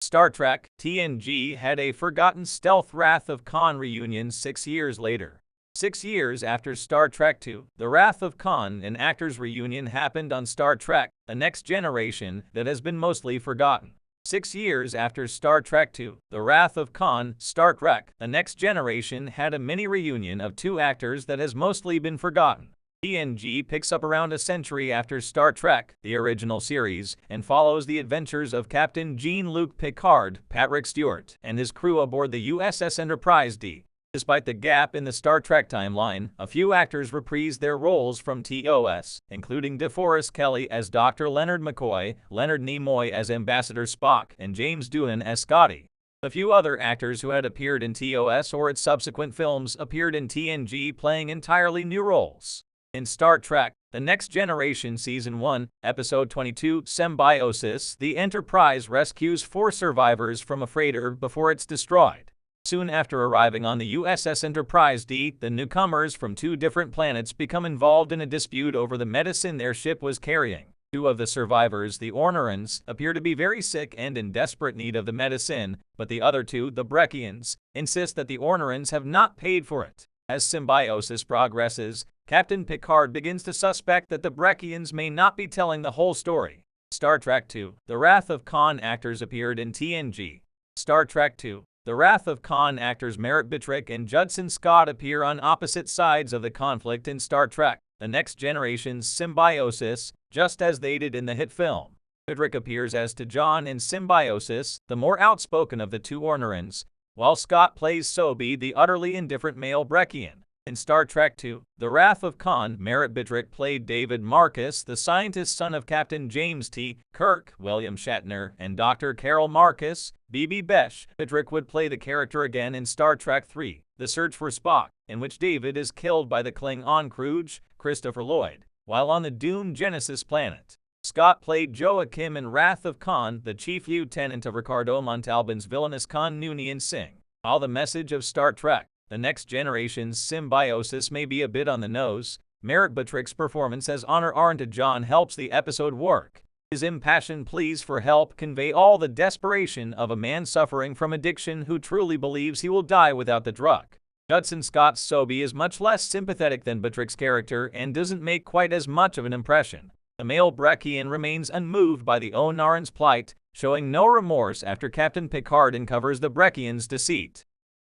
Star Trek, TNG had a forgotten stealth Wrath of Khan reunion 6 years later. 6 years after Star Trek II, the Wrath of Khan, an actors reunion happened on Star Trek, The Next Generation, that has been mostly forgotten. 6 years after Star Trek II, The Wrath of Khan, Star Trek, The Next Generation had a mini reunion of two actors that has mostly been forgotten. TNG picks up around a century after Star Trek, the original series, and follows the adventures of Captain Jean-Luc Picard, Patrick Stewart, and his crew aboard the USS Enterprise D. Despite the gap in the Star Trek timeline, a few actors reprised their roles from TOS, including DeForest Kelley as Dr. Leonard McCoy, Leonard Nimoy as Ambassador Spock, and James Doohan as Scotty. A few other actors who had appeared in TOS or its subsequent films appeared in TNG playing entirely new roles. In Star Trek, The Next Generation Season 1, Episode 22, Symbiosis, the Enterprise rescues 4 survivors from a freighter before it's destroyed. Soon after arriving on the USS Enterprise D, the newcomers from 2 different planets become involved in a dispute over the medicine their ship was carrying. 2 of the survivors, the Ornerans, appear to be very sick and in desperate need of the medicine, but the other 2, the Brekkians, insist that the Ornerans have not paid for it. As symbiosis progresses, Captain Picard begins to suspect that the Brekkians may not be telling the whole story. Star Trek II, The Wrath of Khan actors appeared in TNG. Star Trek II, The Wrath of Khan actors Merritt Bittrick and Judson Scott appear on opposite sides of the conflict in Star Trek, The Next Generation's Symbiosis, just as they did in the hit film. Bittrick appears as T'Jon in Symbiosis, the more outspoken of the 2 Ornerans, while Scott plays Sobi, the utterly indifferent male Brekkian. In Star Trek II, The Wrath of Khan, Merritt Bittrick played David Marcus, the scientist son of Captain James T. Kirk, William Shatner, and Dr. Carol Marcus, B.B. Besh. Bittrick would play the character again in Star Trek III, The Search for Spock, in which David is killed by the Klingon Kruge, Christopher Lloyd, while on the doomed Genesis planet. Scott played Joachim in Wrath of Khan, the chief lieutenant of Ricardo Montalban's villainous Khan Noonien Singh. While the message of Star Trek, The Next Generation's Symbiosis may be a bit on the nose, Merritt Bittrick's performance as Honor Arn T'Jon helps the episode work. His impassioned pleas for help convey all the desperation of a man suffering from addiction who truly believes he will die without the drug. Judson Scott's Sobi is much less sympathetic than Bittrick's character and doesn't make quite as much of an impression. The male Brekkian remains unmoved by the Onaran's plight, showing no remorse after Captain Picard uncovers the Brekkian's deceit.